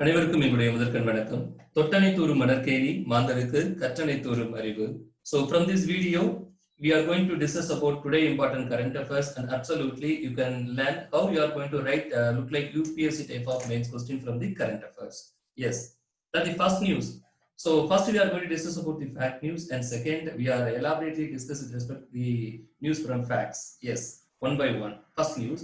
அனைவருக்கும் என்னுடைய முதற்கண் வணக்கம். தொட்டனை தூரும் மணற்கேணி மாந்தருக்கு கற்றனை தூரும் அறிவு. So from this video, we are going to discuss about today important current affairs, and absolutely you can learn how you are going to write look like UPSC type of mains question from the current affairs. Yes, that's the first news. So first we are going to discuss about the fact news, and second we are elaborately discuss with respect to the news from facts. Yes, one by one. First news,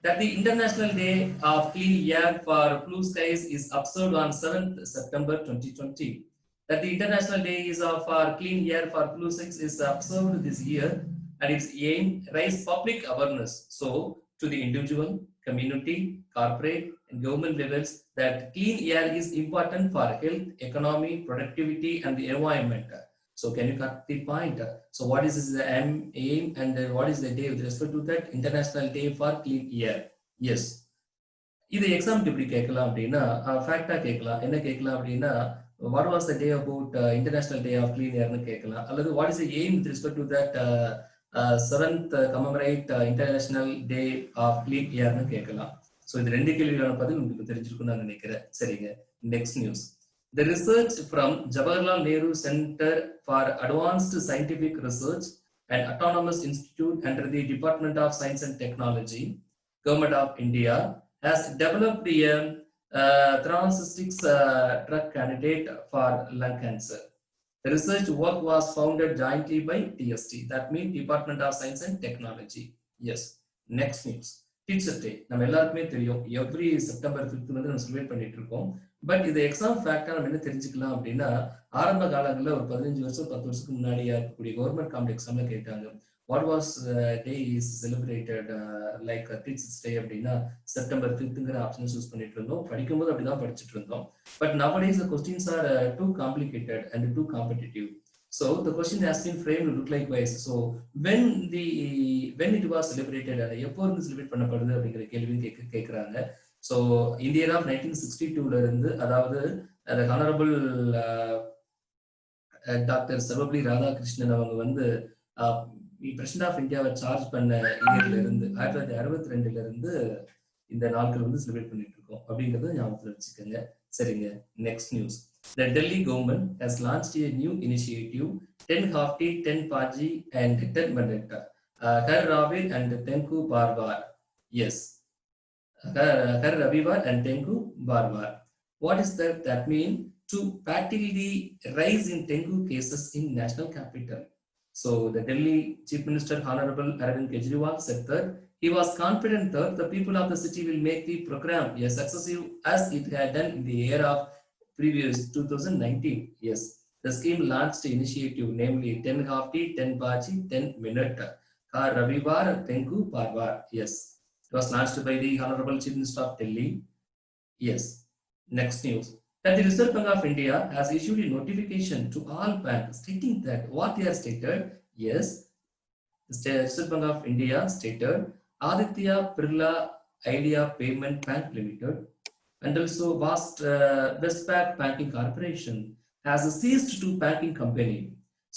that the International Day of Clean Air for Blue Skies is observed on 7th September 2020. That the International Day is for Clean Air for Blue Skies is observed this year, and its aim raise public awareness. So, to the individual, community, corporate, and government levels, that clean air is important for health, economy, productivity, and the environment. So can you cut the point? So what is the aim and what is the day with respect to that International Day for Clean Air? Yes. இது example எப்படி கேட்கலாம் அப்படின்னா ஃபேக்டா கேட்கலாம். என்ன கேட்கலாம் அப்படின்னா what was the day about International Day of Clean Air னு கேட்கலாம். அல்லது what is the aim with respect to that 7th commemorate International Day of Clean Air னு கேட்கலாம். ஸோ இது ரெண்டு கேள்வியான பதில் உங்களுக்கு தெரிஞ்சிருக்கும்னு நான் நினைக்கிறேன். சரிங்க, next news. The research from Jawaharlal Nehru Center for Advanced Scientific Research and Autonomous Institute under the Department of Science and Technology, Government of India, has developed a thrombocytic drug candidate for lung cancer. The research work was founded jointly by DST, that means Department of Science and Technology. Yes. Next news. Teacher Day. நம்ம எல்லாருக்குமே தெரியும், every September 5th வந்து நம்ம celebrate பண்ணிட்டு இருக்கோம். But இது exam ஃபேக்டா நம்ம என்ன தெரிஞ்சுக்கலாம் அப்படின்னா, ஆரம்ப காலங்களில் ஒரு 15 வருஷம் 10 வருஷத்துக்கு முன்னாடியா இருக்கக்கூடிய கவர்மெண்ட் காம்படி எக்ஸாம்ல கேட்டாங்க, what was day is celebrated like teachers day அப்படின்னா செப்டம்பர் 5ங்கிற ஆப்ஷன் சூஸ் பண்ணிட்டு இருந்தோம். படிக்கும்போது அப்படிதான் படிச்சுட்டு இருந்தோம். But nowadays the questions are too complicated and too competitive. So the question has been framed to look like wise. So when it was celebrated, எப்போ இருந்து celebrate பண்ணப்படுது அப்படிங்கிற கேள்வியும் கேட்கிறாங்க. So in the year of 1962 இருந்து, அதாவது honourable doctor Sarvepalli Radhakrishnan அவங்க வந்து பிரசிடென்ட் ஆஃப் இந்தியாவை சார்ஜ் பண்ண இயர்ல இருந்து 1962 இருந்து இந்த நாட்கள் வந்து செலிப்ரேட் பண்ணிட்டு இருக்கோம் அப்படிங்கறத ஞாபகத்தில் வச்சுக்கோங்க. சரிங்க, next news. The Delhi government has launched a new initiative, 10 Hafti, 10 Paji and 10 Mandetta, Kar Ravid and Tenku Barbar. Yes, Kar Ravivar and Tenku Barbar. What is that? That means to tackle the rise in dengue cases in national capital. So the Delhi Chief Minister Honorable Arvind Kejriwal said that he was confident that the people of the city will make the program as successful as it had done in the year of previous 2019. Yes, the scheme launched the initiative, namely 10 Hafti, 10 Paji, 10 Minute, Kar Ravivar, Tenku Barbar. Yes, it was launched by the Honorable Chief Minister of Delhi. Yes, next news. That the Reserve Bank of India has issued a notification to all banks stating that what they are stated. Yes, the Reserve Bank of India stated Aditya Birla Idea Payment Bank Limited and also Westpac Banking Corporation has ceased to banking company.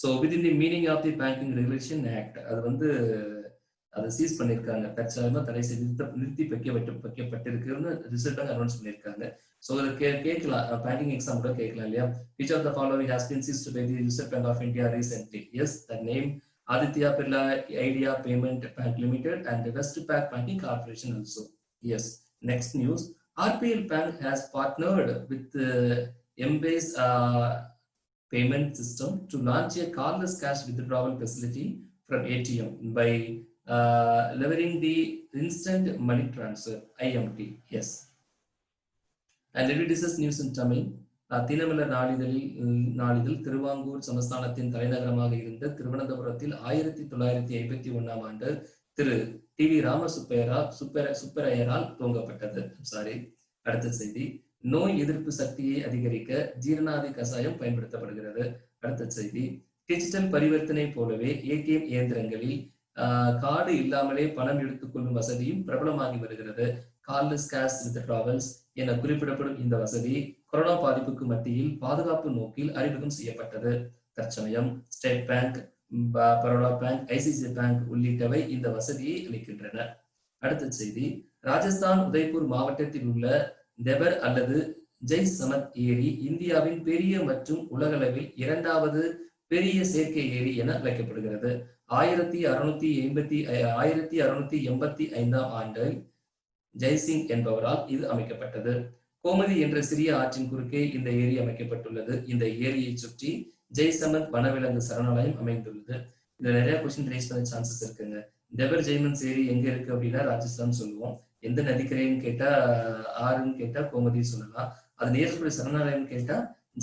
So within the meaning of the Banking Regulation Act, அது வந்து அதை cheese பண்ணியிருக்காங்க, தற்சமயமா தடை செய்து நிறுத்தி வைக்கப்பட்டிருக்குன்னு reserve bank announce பண்ணியிருக்காங்க. So அதை கேட்கலாம், பேங்கிங் எக்ஸாம் கூட கேட்கலாம் இல்லையா? Which of the following has been seized by the Reserve Bank of India recently? Yes, the name Aditya Birla Idea Payment Bank Limited and Westpac Banking Corporation also. Yes, next news. RBL Bank has partnered with Embase payment system to launch a cardless cash withdrawal facility from ATM by leveraging the instant money transfer IMT. Yes, and let me discuss news in Tamil. Dinamalar நாளிதழ் திருவாங்கூர் சமஸ்தானத்தின் தலைநகரமாக இருந்த திருவனந்தபுரத்தில் 1951ஆம் ஆண்டு திரு TV. ராமசுப்பையரால் துவங்கப்பட்டது. அடுத்த செய்தி. நோய் எதிர்ப்பு சக்தியை அதிகரிக்க ஜீரணாதி கசாயம் பயன்படுத்தப்படுகிறது. அடுத்த செய்தி. டிஜிட்டல் பரிவர்த்தனை போலவே ஏடிஎம் இயந்திரங்களில் கார்டு இல்லாமலே பணம் எடுத்துக்கொள்ளும் வசதியும் பிரபலமாகி வருகிறது. கார்லெஸ் கேஷ் வித்ட்ராவல்ஸ் என குறிப்பிடப்படும் இந்த வசதி கொரோனா பாதிப்புக்கு மத்தியில் பாதுகாப்பு நோக்கில் அறிமுகம் செய்யப்பட்டது. தற்சமயம் state bank, Baroda bank, ICICI bank உள்ளிட்டவை இந்த வசதியை அளிக்கின்றன. அடுத்த செய்தி. ராஜஸ்தான் உதய்பூர் மாவட்டத்தில் உள்ள தெபர் அல்லது ஜெய் சமத் ஏரி இந்தியாவின் பெரிய மற்றும் உலகளவில் இரண்டாவது பெரிய செயற்கை ஏரி என அழைக்கப்படுகிறது. 1685ஆம் ஆண்டில் ஜெய்சிங் என்பவரால் இது அமைக்கப்பட்டது. கோமதி என்ற சிறிய ஆற்றின் குறுக்கே இந்த ஏரி அமைக்கப்பட்டுள்ளது. இந்த ஏரியை சுற்றி ஜெய்சமந்த் வனவிலங்கு சரணாலயம் அமைந்துள்ளது. இதுல நிறைய கொஸ்டின் ரைஸ் பண்ண சான்சஸ் இருக்குங்க. டெபர் ஜெய்மன்ஸ் ஏரி எங்க இருக்கு அப்படின்னா ராஜஸ்தான் சொல்லுவோம். எந்த நதிக்கரைன்னு கேட்டா ஆறுன்னு கேட்டா கோமதி சொல்லலாம். அது நேரக்கூடிய சரணாலயம் கேட்டா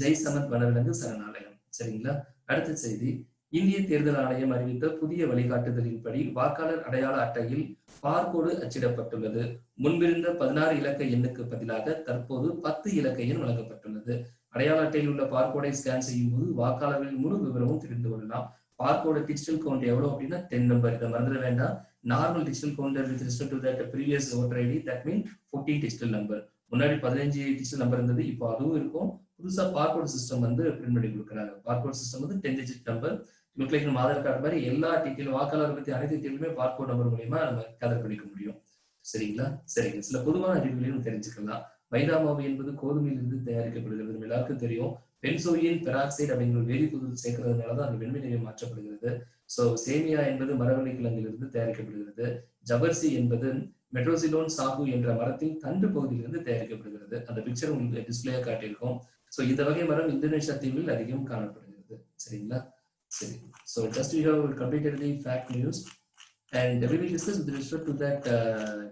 ஜெய்சமந்த் வனவிலங்கு சரணாலயம். சரிங்களா? அடுத்த செய்தி, இந்திய தேர்தல் ஆணையம் அறிவித்த புதிய வழிகாட்டுதலின்படி வாக்காளர் அடையாள அட்டையில் பார்கோடு அச்சிடப்பட்டுள்ளது. முன்பிருந்த 16 இலக்க எண்ணுக்கு பதிலாக தற்போது 10 இலக்க எண் வழங்கப்பட்டுள்ளது. அடையாள அட்டையில் உள்ள பார்கோடை ஸ்கேன் செய்யும் போது வாக்காளர்களின் முழு விவரமும் தெரிந்து கொள்ளலாம். பார்கோட டிஜிட்டல் கவுண்ட் எவ்வளவு அப்படின்னா 10 நம்பர். இதை மறந்துட வேண்டாம். Normal digital counter with respect to that previous voter ID, that mean 14 digital number. முன்னாடி 15 டிஜிட்டல் நம்பர் இருந்தது, இப்போ அதுவும் இருக்கும். புதுசா பார்கோட் சிஸ்டம் வந்து பிரிண்ட் பண்ணி கொடுக்குறாங்க. பார்கோட் சிஸ்டம் வந்து 10 டிஜிட் நம்பர். லுக் லைக் நம்ம ஆதார் கார்டு மாதிரி எல்லா டீட்டெயில் வாக்காளர் பத்தி அனைத்து டீட்டெயிலுமே பார்கோட் நம்பர் மூலியமா நம்ம கேதர் பண்ணிக்க முடியும். சரிங்களா? சரிங்க. சில பொதுவான அறிவுகளையும் தெரிஞ்சுக்கலாம். மைதா மாவு என்பது கோதுமையிலிருந்து தயாரிக்கப்படுகிறது. நம்ம எல்லாருக்கும் தெரியும். பென்சோயின் பெராக்சைடு அப்படிங்கிற வேதிப்பொருள் சேர்க்கிறதுனாலதான் அந்த வெண்மை நிறம் மாற்றப்படுகிறது. சோ சேமியா என்பது மரவள்ளி கிழங்கிலிருந்து தயாரிக்கப்படுகிறது. ஜபர்சி என்பது மெட்ரோசிலோன் சாகு என்ற மரத்தின் தண்டு பகுதியிலிருந்து தயாரிக்கப்படுகிறது. அந்த பிக்சர் உங்களுக்கு டிஸ்பிளேயா காட்டியிருக்கோம். சோ இந்த வகை மரம் இந்தோனேஷியா தீவில் அதிகம் காணப்படுகிறது. சரிங்களா? சரி. So just we have completed the fact news and we will discuss with respect to that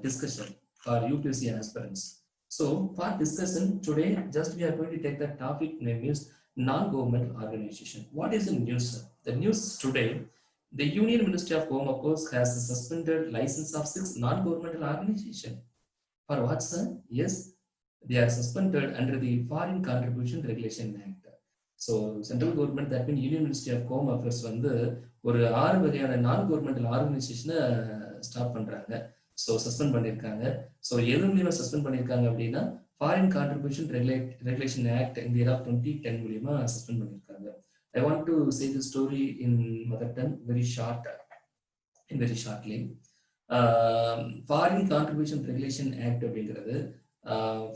discussion for UPSC aspirants. So for discussion today, just we are going to take the topic name is non-governmental organization. What is the news? The news today, the Union Ministry of Home Affairs has suspended license of 6 non-governmental organizations. For what, sir? Yes, they are suspended under the Foreign Contribution Regulation Act. So central government that mean Union Ministry of Home Affairs வந்து ஒரு 6 வகையான non governmental ஆர்கனைசேஷனை start பண்றாங்க. So suspend பண்ணியிருக்காங்க. So எது மூலியமா suspend பண்ணியிருக்காங்க அப்படின்னா ஃபாரின் கான்ட்ரிபியூஷன் ரெகுலேஷன் ஆக்ட் இந்த இயர் ஆஃப் 2010 மூலியமா சஸ்பெண்ட் பண்ணியிருக்காங்க. I want to say the story in mother tongue very shortly. Foreign Contribution Regulation Act அப்படிங்கிறது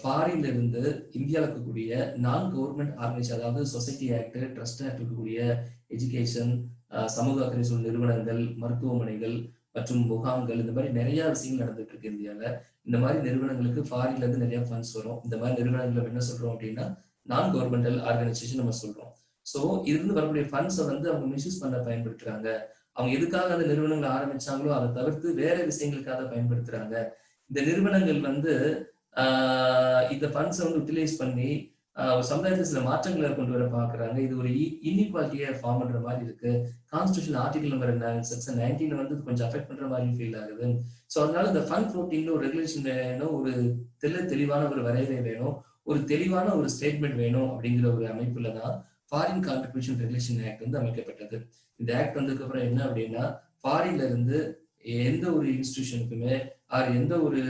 ஃபாரின்ல இருந்து இந்தியாவில் இருக்கக்கூடிய நான் கவர்மெண்ட் ஆர்கனைசேஷன், அதாவது சொசைட்டி ஆக்ட், ட்ரஸ்ட் ஆக்ட் இருக்கக்கூடிய எஜுகேஷன், சமூக அக்கறை சொல் நிறுவனங்கள், மருத்துவமனைகள் மற்றும் முகாம்கள், இந்த மாதிரி நிறைய விஷயங்கள் நடந்துட்டு இருக்கு இந்தியாவில். இந்த மாதிரி நிறுவனங்களுக்கு ஃபாரின்ல இருந்து நிறைய ஃபண்ட்ஸ் வரும். இந்த மாதிரி நிறுவனங்கள் என்ன சொல்றோம் அப்படின்னா நான் கவர்மெண்டல் ஆர்கனைசேஷன் நம்ம சொல்றோம். ஸோ இருந்து வரக்கூடிய ஃபண்ட்ஸை வந்து அவங்க மிஸ்யூஸ் பண்ண பயன்படுத்துறாங்க. அவங்க எதுக்காக அந்த நிறுவனங்களை ஆரம்பிச்சாங்களோ அதை தவிர்த்து வேற விஷயங்களுக்காக பயன்படுத்துறாங்க. இந்த நிறுவனங்கள் வந்து இந்த ஃபண்ட்ஸை வந்து யூட்டிலைஸ் பண்ணி சமுதாயத்தில் சில மாற்றங்களை கொண்டு வர பாக்குறாங்க. இது ஒரு இன்இக்வாலிட்டியை ஃபார்ம் பண்ற மாதிரி இருக்கு. கான்ஸ்டிடியூஷன் ஆர்டிகல் நம்பர் செக்ஷன் 19 வந்து கொஞ்சம் அஃபெக்ட் பண்ற மாதிரி ஃபீல் ஆகுது. ஸோ அதனால இந்த ஃபண்ட் ஃப்ளோட்டிங்ல ஒரு ரெகுலேஷன் வேணும், ஒரு தெளிவான ஒரு வரையறை வேணும், ஒரு தெளிவான ஒரு ஸ்டேட்மெண்ட் வேணும் அப்படிங்கிற ஒரு அமைப்புல தான் ஃபாரின் கான்ட்ரிபியூஷன் ரெகுலேஷன் ஆக்ட் வந்து அமைக்கப்பட்டது. இந்த ஆக்ட் வந்ததுக்கு அப்புறம் என்ன அப்படின்னா ஃபாரின்ல இருந்து எந்த ஒரு இன்ஸ்டிடியூஷனுக்குமே எந்த ஒரு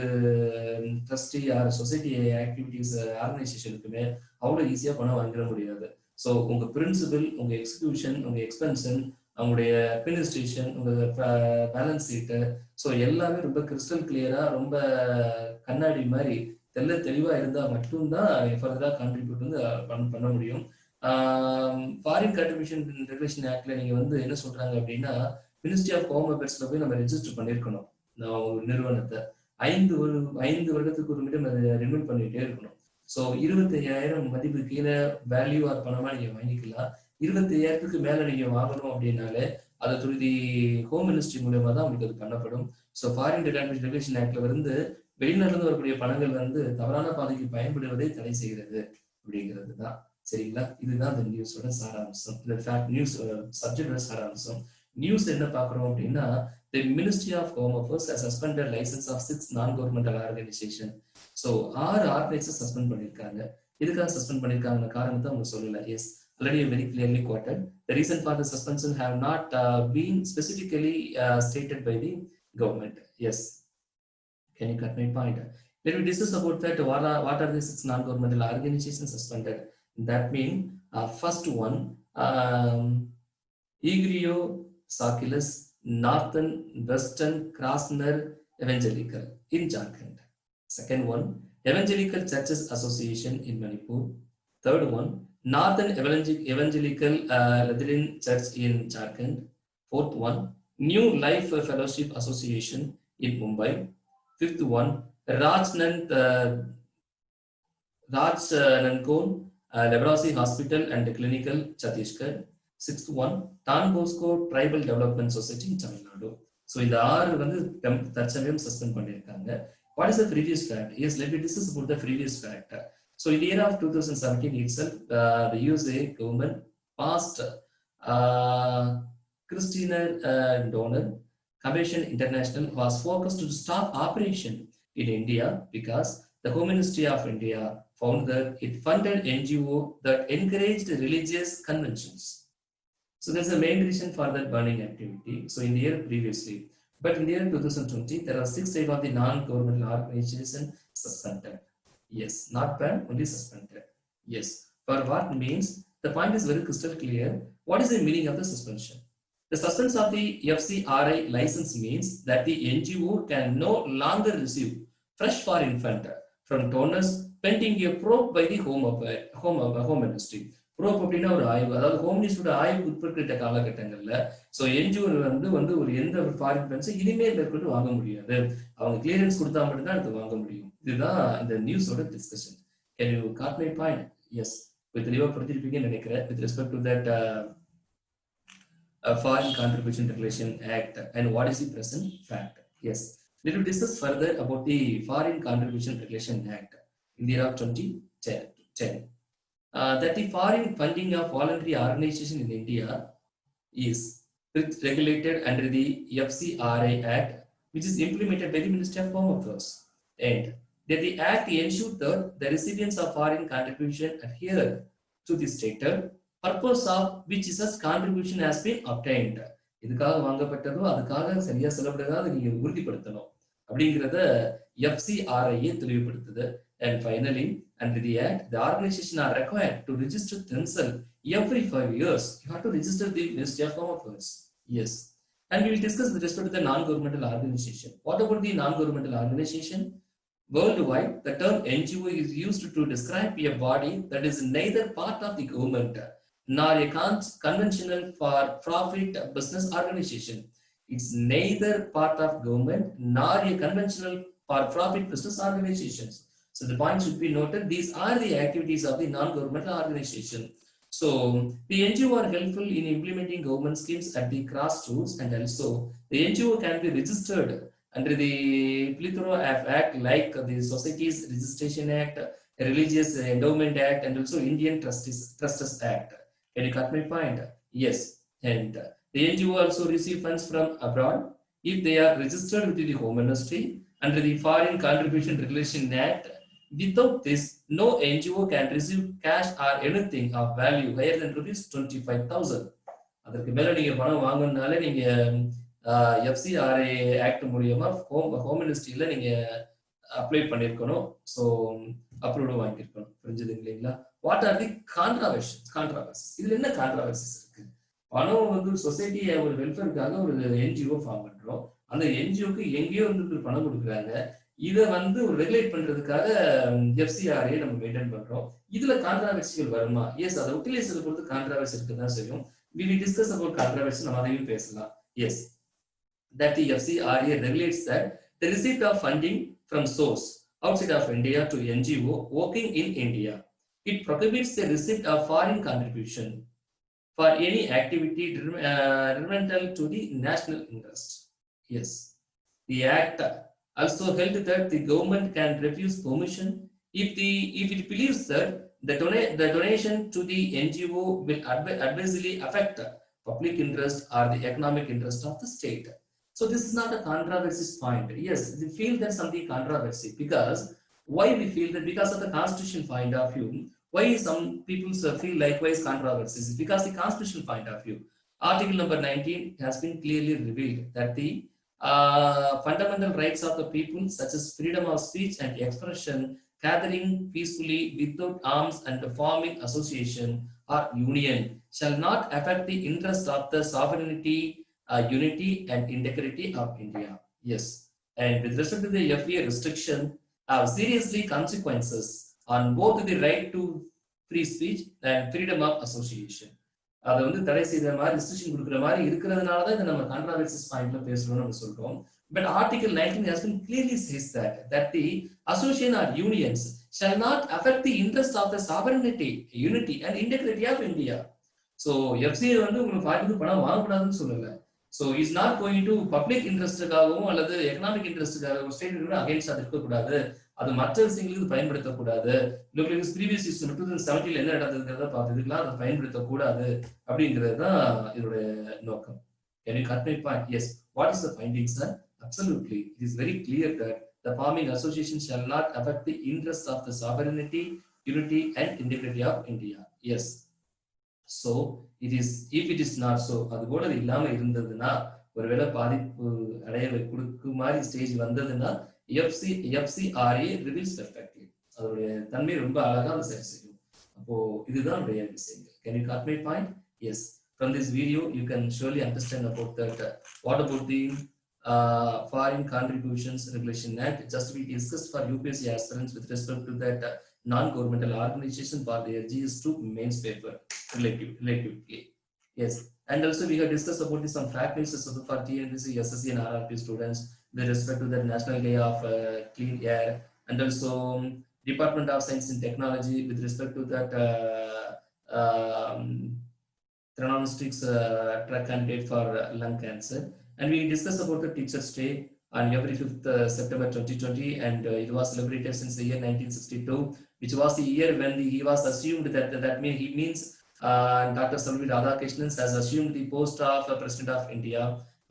ட்ரஸ்டி சொசைட்டி ஆக்டிவிட்டிஸ் ஆர்கனைசேஷனுக்குமே அவ்வளவு ஈஸியா பணம் வாங்கிட முடியாது. ஸோ உங்க பிரின்சிபல், உங்க எக்ஸிகியூஷன், உங்க எக்ஸ்பென்ஷன், அவங்களுடைய அட்மினிஸ்ட்ரேஷன், உங்க பேலன்ஸ் ஷீட்டு, ஸோ எல்லாமே ரொம்ப கிறிஸ்டல் கிளியரா, ரொம்ப கண்ணாடி மாதிரி தெளிவா இருந்தா மட்டும்தான் ஃபர்தரா கான்ட்ரிபியூட் வந்து பண்ண முடியும். ஃபாரின் கான்ட்ரிபியூஷன் ரெகுலேஷன் ஆக்ட்ல நீங்க வந்து என்ன சொல்றாங்க அப்படின்னா மினிஸ்ட்ரி ஆஃப் ஹோம் அஃபேர்ஸ்ல போய் நம்ம ரெஜிஸ்டர் பண்ணிருக்கணும். ஒரு நிறுவனத்தை 5 வருடத்துக்கு ஒரு முறை ரினியூல் பண்ணிட்டே இருக்கணும். ஸோ 25,000 மதிப்பு கீழே வேல்யூ ஆர் பணமா நீங்க வாங்கிக்கலாம். 25,000க்கு மேல நீங்க வாங்கணும் அப்படின்னாலே அதை துருதி ஹோம் மினிஸ்ட்ரி மூலமா தான் உங்களுக்கு அது பண்ணப்படும். ஸோ ஃபாரின் ரெகுலேஷன் ஆக்ட்ல வந்து வெளிநாட்டுல இருந்து வரக்கூடிய பணங்கள் வந்து தவறான பாதைக்கு பயன்படுவதை தடை செய்கிறது அப்படிங்கிறது தான். சரிங்களா? இதுதான் இந்த நியூஸோட சாராம்சம். இந்த ஃபேக்ட் நியூஸ் சப்ஜெக்டோட சாராம்சம். நியூஸ் என்ன பாக்குறோம் அப்படின்னா the Ministry of Home Affairs has suspended license of 6 non-governmental organization. So 6 organizations suspend பண்ணிருக்காங்க. எதுக்காக சஸ்பெண்ட் பண்ணிருக்காங்க காரணத்தை அவங்க சொல்லல. Yes, already very clearly quoted. The reason for the suspension have not been specifically stated by the government. Yes, can you cut my point? Let me discuss about that. What are the 6 non-governmental organizations suspended? That mean first one, Egrio Sakilus Northern Western Krasner Evangelical in Jharkhand. Second one, Evangelical Churches Association in Manipur. Third one, Northern Evangelical Lutheran Church in Jharkhand. Fourth one, New Life Fellowship Association in Mumbai. Fifth one, Rajnandgaon Leprosy Hospital and Clinical, Chhattisgarh. Sixth one, Don Bosco Tribal Development Society in Tamil Nadu. So இந்த ஆறு வந்து தற்சமயம் suspend பண்ணியிருக்காங்க. What is the previous fact? Yes, let me discuss about the previous fact. So in the year of 2017 itself, the USA government passed Christina Donner Commission International was focused to stop operation in India because the Home Ministry of India found that it funded NGO that encouraged religious conventions. So that's the main reason for that burning activity. So in the year previously, but in the year 2020, there are 6 types of the non-governmental organizations suspended. Yes, not banned, only suspended. Yes, for what means, the point is very crystal clear. What is the meaning of the suspension? The suspension of the FCRI license means that the NGO can no longer receive fresh foreign fund from donors pending a probe by the Home Ministry. Probe அப்படின்னா ஒரு ஆய்வு, அதாவது home மினிஸ்டரோட ஆய்வுக்கு உட்பட்ட காலகட்டங்களில் so NGO வந்து ஒரு எந்த ஒரு ஃபாரின் ஃபண்ட்ஸை இனிமேல் மேற்கொண்டு வாங்க முடியாது, அவங்க கிளியரன்ஸ் கொடுத்தா மட்டும்தான் அது வாங்க முடியும். இதுதான் இந்த நியூஸோட discussion. Can you got my point? Yes, with தெளிவாகப்படுத்திருப்பீங்கன்னு நினைக்கிறேன் with respect to that Foreign Contribution Regulation Act and what is the present fact. Yes, we will discuss further about the Foreign Contribution Regulation Act in the year of 2010. That the foreign funding of voluntary organization in India is regulated under the FCRI Act, which is implemented by the Ministry of Home Affairs, and that the Act ensures that the recipients of foreign contribution adhere to the stated purpose of which such contribution has been obtained. இதுக்காக வாங்கப்பட்டதோ அதுக்காக சரியா செலவிடுறதா அதை நீங்க உறுதிப்படுத்தணும் அப்படிங்கிறத FCRI தெளிவுபடுத்துது. And finally, under the Act, the organization are required to register themselves every 5 years. You have to register the Ministry of Home Affairs. Yes. And we will discuss with respect to the non-governmental organization. What about the non-governmental organization? Worldwide, the term NGO is used to describe a body that is neither part of the government nor a conventional for-profit business organization. It's neither part of government nor a conventional for-profit business organizations. So the point should be noted, these are the activities of the non-governmental organization. So the NGO are helpful in implementing government schemes at the crossroads, and also the NGO can be registered under the Plethora of Act like the Societies Registration Act, Religious Endowment Act, and also Indian Trustees Act. Can you cut my point? Yes. And the NGO also receive funds from abroad if they are registered with the Home Ministry under the Foreign Contribution Regulation Act. Without this, no NGO can receive cash or anything of value higher than rupees 25,000. அதற்கு மேல நீங்க பணம் வாங்கணும்னாலே நீங்க FCRI act மூலியமா home மினிஸ்ட்ரியில நீங்க apply பண்ணிருக்கணும். ஸோ அப்ரூவ் வாங்கியிருக்கணும். புரிஞ்சுது இல்லைங்களா? What are the controversies? இதுல என்ன கான்ட்ராவர்சிஸ் இருக்கு? பணம் வந்து சொசைட்டி ஒரு வெல்ஃபேருக்காக ஒரு NGO ஃபார்ம் பண்றோம். அந்த NGOக்கு எங்கேயோ வந்து பணம் கொடுக்குறாங்க. இதை வந்து ரெகுலேட் பண்றதுக்காக FCRI நம்ம மெயின்டைன் பண்றோம். இதுல கான்ட்ராவர்சிகள் வருமா? எஸ், அதை யூட்டிலைசர் பொறுத்து கான்ட்ராவர்சி இருக்குதான் செய்யும். We will discuss about controversy. நம்ம அதையும் பேசலாம். Yes, that the FCRA regulates that the receipt of funding from source outside of India to NGO working in India. It prohibits the receipt of foreign contribution for any activity detrimental to the national interest. Yes, the Act also held that the government can refuse permission if it believes that the donation to the NGO will adversely affect public interest or the economic interest of the state. So this is not a controversy point. Yes, we feel that something controversy because why we feel that? Because of the constitution point of view. Why some people feel likewise controversies? Because the constitutional point of view. Article number 19 has been clearly revealed that the fundamental rights of the people, such as freedom of speech and expression, gathering peacefully without arms and forming association or union, shall not affect the interest of the sovereignty, unity and integrity of India. Yes, and with respect to the FA restriction, have seriously consequences on both the right to free speech and freedom of association. அதை வந்து தடை செய்த மாதிரி restriction கொடுக்குற மாதிரி இருக்கிறதுனால தான் இதை நம்ம கான்ட்ராவர்சிஸ் பாயிண்ட்ல பேசணும்னு நம்ம சொல்றோம். But Article 19 has been clearly says that the association or unions shall not affect the interest of the sovereignty, unity and integrity of India. So FCA வந்து உங்களுக்கு பாக்கெட் பணம் வாங்கக்கூடாதுன்னு சொல்லல. So is not going to public interestக்காகவும் அல்லது economic இன்ட்ரெஸ்ட்காகவும் state against அது இருக்கக்கூடாது, அது மற்ற விஷயங்களுக்கு பயன்படுத்தக்கூடாது. ப்ரீவியஸ் 2017 என்ன நடந்ததுங்கிறத பார்த்துக்கலாம், அதை பயன்படுத்தக்கூடாது அப்படிங்கிறது தான் இதோட நோக்கம். Can you cut my point? Yes. What is the findings, sir? Absolutely. It is very clear that the farming association shall not affect the interest of the sovereignty, unity and integrity of India. Yes. So it is, if it is not so, அது போல இல்லாம இருந்ததுன்னா, ஒருவேளை பாதிப்பு அடைய கொடுக்கும் மாதிரி stage வந்ததுன்னா FCRA reveals perfectly. அதோடைய தன்மை ரொம்ப அழகா அதை சரி செய்யும். அப்போ இதுதான் உடைய விஷயங்கள். Can you cut my point? Yes. From this video, you can surely understand about that. What about the Foreign Contributions Regulation Act? Just we discussed for UPSC aspirants with respect to that non-governmental organization for their GS2 mains paper relatively. Yes. And also we have discussed about some fact bases for TNPC, SSC and RRP students with respect to the National Day of Clean Air, and also Department of Science and Technology with respect to that Theranostics track candidate for lung cancer. And we discussed about the Teachers' Day on every 5th September 2020, and it was celebrated since the year 1962, which was the year when he was assumed that he means Dr. Salvi Radhakrishnan has assumed the post of President of India.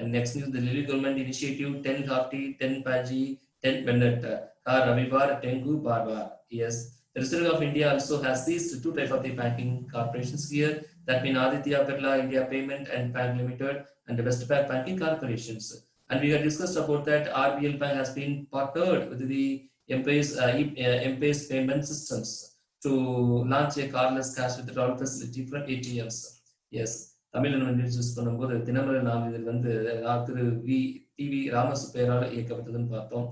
And next news, the Delhi government initiative 10 Ghati, 10 Paji, 10 Bennet, Kar Ravivar, 10 Gu Barbar. Yes. The Reserve of India also has seized two types of the banking corporations here, that mean Aditya Birla India Payment and Bank Limited and the Westpac Banking Corporations. And we have discussed about that RBL Bank has been partnered with the M-Pay's payment systems to launch a cardless cash withdrawal facility from ATMs. Yes. தமிழ்ல நம்ம use பண்ணும்போது தினமலர் நாளிதழ் வந்து திரு TV ராமசு பெயரால் இயக்கப்பட்டதுன்னு பார்த்தோம்.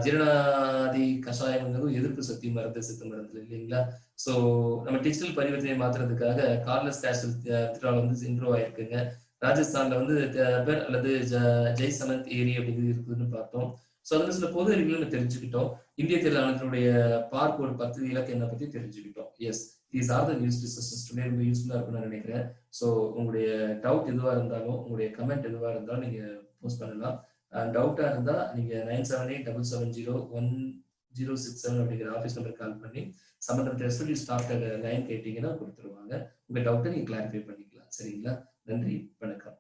ஜீரணாதி கஷாயம்ங்கிறது எதிர்ப்பு சக்தி மருந்து சித்த மருந்து இல்லைங்களா? ஸோ நம்ம டிஜிட்டல் பரிவர்த்தனை மாற்றுறதுக்காக கார்லெஸ் கேஷ் வித்ட்ரால் வந்து இம்ப்ரூவ் ஆயிருக்குங்க. ராஜஸ்தான்ல வந்து அல்லது ஜெய் சமந்த் ஏரி அப்படிங்கிறது இருக்குதுன்னு பார்த்தோம். ஸோ அதில் சில பொது அறிவியல் நம்ம தெரிஞ்சுக்கிட்டோம். இந்திய தேர்தல் ஆணையத்தினுடைய பார்க்கோடு 10 இலக்கு என்ன பற்றி தெரிஞ்சுக்கிட்டோம். Yes, these are the news discussions today. ரொம்ப யூஸ்ஃபுல்லாக இருக்கும்னு நான் நினைக்கிறேன். ஸோ உங்களுடைய டவுட் எதுவாக இருந்தாலும், உங்களுடைய கமெண்ட் எதுவாக இருந்தாலும் நீங்க போஸ்ட் பண்ணலாம். டவுட்டா இருந்தா நீங்க 9787711067 அப்படிங்கிற ஆஃபீஸ் நம்பர் கால் பண்ணி சம்பந்தப்பட்ட எஸ்பிடி ஸ்டாஃப் லைன் கேட்டீங்கன்னா கொடுத்துருவாங்க. உங்க டவுட்டை நீங்க கிளாரிஃபை பண்ணிக்கலாம். சரிங்களா? நன்றி, வணக்கம்.